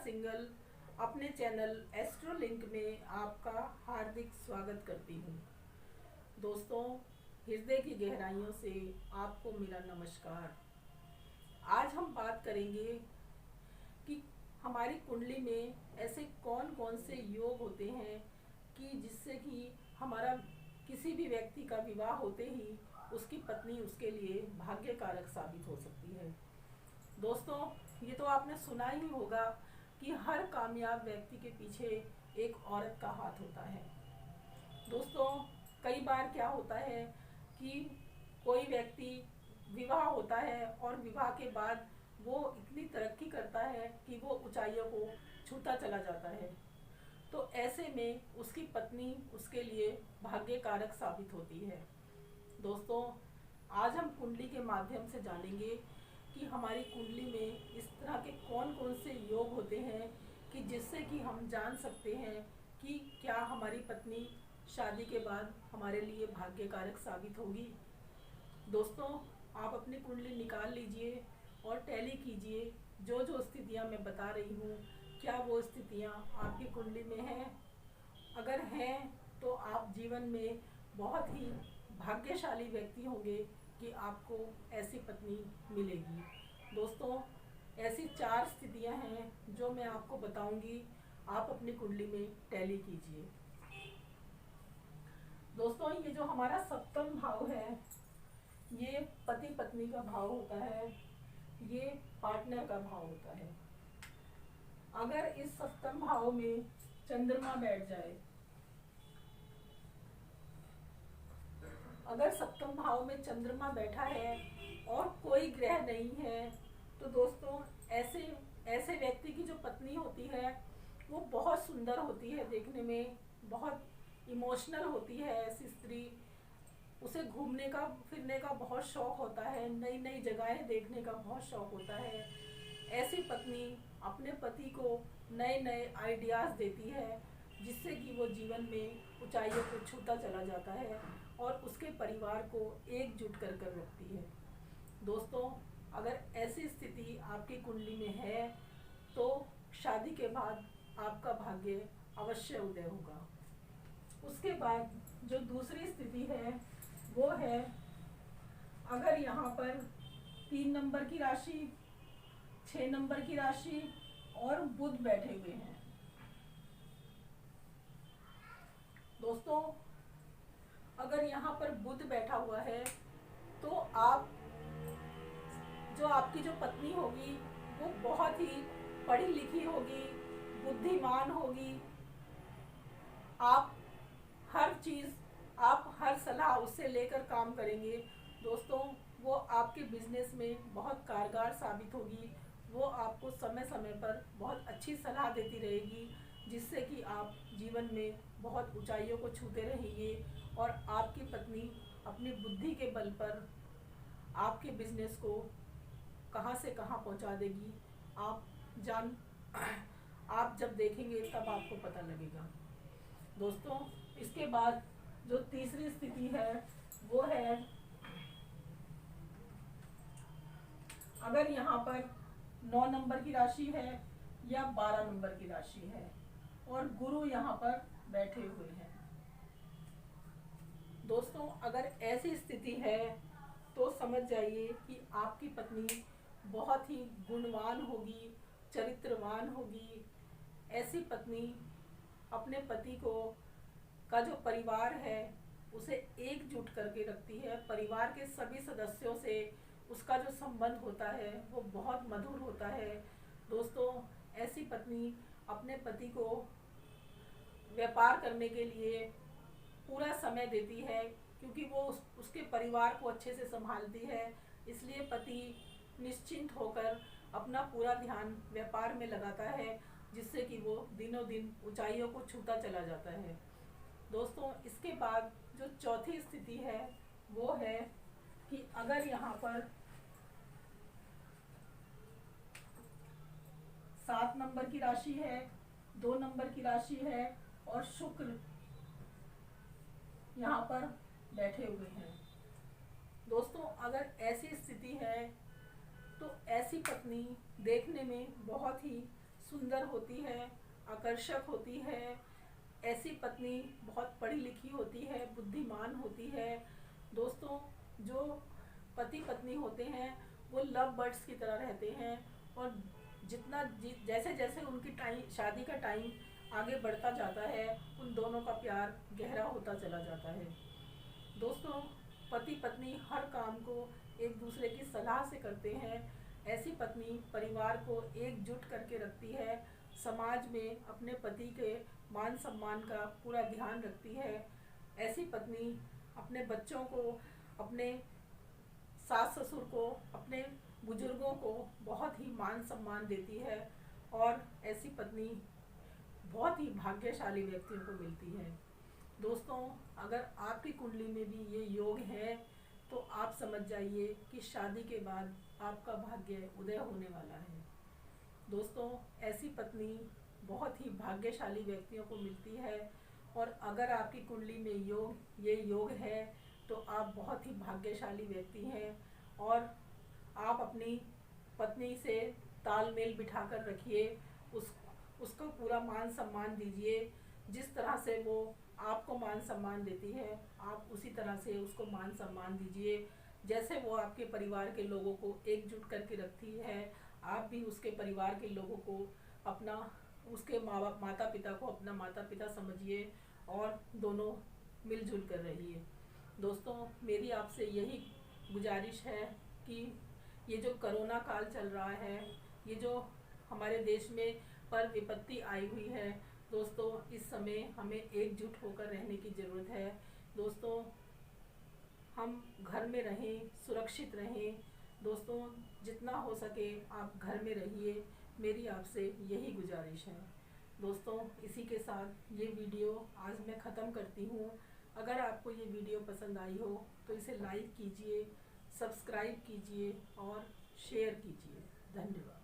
Single अपने channel एस्ट्रोलिंक में आपका हार्दिक स्वागत करती हूँ। दोस्तों, हृदय की गहराइयों से आपको मेरा नमस्कार। आज हम बात करेंगे कि हमारी कुंडली में ऐसे कौन कौन से योग होते हैं कि जिससे कि हमारा किसी भी व्यक्ति का विवाह होते ही उसकी पत्नी उसके लिए भाग्य कारक साबित हो सकती है। दोस्तों, ये तो आपने सुना ही होगा कि हर कामयाब व्यक्ति के पीछे एक औरत का हाथ होता है। दोस्तों, कई बार क्या होता है कि कोई व्यक्ति विवाह होता है और विवाह के बाद वो इतनी तरक्की करता है कि वो ऊंचाइयों को छूता चला जाता है। तो ऐसे में उसकी पत्नी उसके लिए भाग्य कारक साबित होती है। दोस्तों, आज हम कुंडली के माध्यम से जानेंगे कि हमारी कुंडली में इस तरह के कौन कौन से योग होते हैं कि जिससे कि हम जान सकते हैं कि क्या हमारी पत्नी शादी के बाद हमारे लिए भाग्य कारक साबित होगी। दोस्तों, आप अपनी कुंडली निकाल लीजिए और टैली कीजिए। जो जो स्थितियां मैं बता रही हूँ, क्या वो स्थितियां आपकी कुंडली में हैं? अगर हैं तो आप जीवन में बहुत ही भाग्यशाली व्यक्ति होंगे कि आपको ऐसी पत्नी मिलेगी। दोस्तों, ऐसी 4 स्थितियां हैं जो मैं आपको बताऊंगी। आप अपनी कुंडली में टैली कीजिए। दोस्तों, ये जो हमारा सप्तम भाव है, ये पति पत्नी का भाव होता है, ये पार्टनर का भाव होता है। अगर इस सप्तम भाव में चंद्रमा बैठ जाए, अगर सप्तम भाव में चंद्रमा बैठा है और कोई ग्रह नहीं है, तो दोस्तों ऐसे ऐसे व्यक्ति की जो पत्नी होती है वो बहुत सुंदर होती है, देखने में बहुत इमोशनल होती है। ऐसी स्त्री, उसे घूमने का फिरने का बहुत शौक होता है, नई नई जगहें देखने का बहुत शौक होता है। ऐसी पत्नी अपने पति को नए नए आइडियाज़ देती है जिससे कि वो जीवन में ऊंचाइयों को छूता चला जाता है और उसके परिवार को एकजुट कर कर रखती है। दोस्तों, अगर ऐसी स्थिति आपकी कुंडली में है तो शादी के बाद आपका भाग्य अवश्य उदय होगा। उसके बाद जो दूसरी स्थिति है वो है, अगर यहाँ पर 3 नंबर की राशि, 6 नंबर की राशि और बुध बैठे हुए हैं। दोस्तों, अगर यहाँ पर बुध बैठा हुआ है तो आप जो आपकी जो पत्नी होगी वो बहुत ही पढ़ी लिखी होगी, बुद्धिमान होगी। आप हर चीज़, आप हर सलाह उससे लेकर काम करेंगे। दोस्तों, वो आपके बिजनेस में बहुत कारगर साबित होगी। वो आपको समय समय पर बहुत अच्छी सलाह देती रहेगी जिससे कि आप जीवन में बहुत ऊंचाइयों को छूते रहेंगे और आपकी पत्नी अपनी बुद्धि के बल पर आपके बिजनेस को कहाँ से कहाँ पहुँचा देगी। जान आप जब देखेंगे तब आपको पता लगेगा। दोस्तों, इसके बाद जो तीसरी स्थिति है वो है, अगर यहाँ पर 9 नंबर की राशि है या 12 नंबर की राशि है और गुरु यहाँ पर बैठे हुए हैं। दोस्तों, अगर ऐसी स्थिति है तो समझ जाइए कि आपकी पत्नी बहुत ही गुणवान होगी, चरित्रवान होगी। ऐसी पत्नी अपने पति को का जो परिवार है उसे एकजुट करके रखती है। परिवार के सभी सदस्यों से उसका जो संबंध होता है वो बहुत मधुर होता है। दोस्तों, ऐसी पत्नी अपने पति को व्यापार करने के लिए पूरा समय देती है क्योंकि वो उसके परिवार को अच्छे से संभालती है। इसलिए पति निश्चिंत होकर अपना पूरा ध्यान व्यापार में लगाता है जिससे कि वो दिनों दिन ऊंचाइयों को छूता चला जाता है। दोस्तों, इसके बाद जो चौथी स्थिति है वो है कि अगर यहाँ पर 7 नंबर की राशि है, 2 नंबर की राशि है और शुक्र यहाँ पर बैठे हुए हैं। दोस्तों, अगर ऐसी स्थिति है तो ऐसी पत्नी देखने में बहुत ही सुंदर होती है, आकर्षक होती है। ऐसी पत्नी बहुत पढ़ी लिखी होती है, बुद्धिमान होती है। दोस्तों, जो पति पत्नी होते हैं वो लव बर्ड्स की तरह रहते हैं, और जैसे जैसे उनकी शादी का टाइम आगे बढ़ता जाता है, उन दोनों का प्यार गहरा होता चला जाता है। दोस्तों, पति पत्नी हर काम को एक दूसरे की सलाह से करते हैं। ऐसी पत्नी परिवार को एकजुट करके रखती है, समाज में अपने पति के मान सम्मान का पूरा ध्यान रखती है। ऐसी पत्नी अपने बच्चों को, अपने सास ससुर को, अपने बुजुर्गों को बहुत ही मान सम्मान देती है, और ऐसी पत्नी बहुत ही भाग्यशाली व्यक्तियों को मिलती है। दोस्तों, अगर आपकी कुंडली में भी ये योग है तो आप समझ जाइए कि शादी के बाद आपका भाग्य उदय होने वाला है। दोस्तों, ऐसी पत्नी बहुत ही भाग्यशाली व्यक्तियों को मिलती है, और अगर आपकी कुंडली में ये योग है तो आप बहुत ही भाग्यशाली व्यक्ति हैं। और आप अपनी पत्नी से तालमेल बिठाकर रखिए, उसको पूरा मान सम्मान दीजिए। जिस तरह से वो आपको मान सम्मान देती है, आप उसी तरह से उसको मान सम्मान दीजिए। जैसे वो आपके परिवार के लोगों को एकजुट करके रखती है, आप भी उसके परिवार के लोगों को अपना, उसके माता पिता को अपना माता पिता समझिए, और दोनों मिलजुल कर रहिए। दोस्तों, मेरी आपसे यही गुजारिश है कि ये जो कोरोना काल चल रहा है, ये जो हमारे देश में पर विपत्ति आई हुई है, दोस्तों, इस समय हमें एकजुट होकर रहने की ज़रूरत है। दोस्तों, हम घर में रहें, सुरक्षित रहें। दोस्तों, जितना हो सके आप घर में रहिए, मेरी आपसे यही गुजारिश है। दोस्तों, इसी के साथ ये वीडियो आज मैं ख़त्म करती हूँ। अगर आपको ये वीडियो पसंद आई हो तो इसे लाइक कीजिए, सब्सक्राइब कीजिए और शेयर कीजिए। धन्यवाद।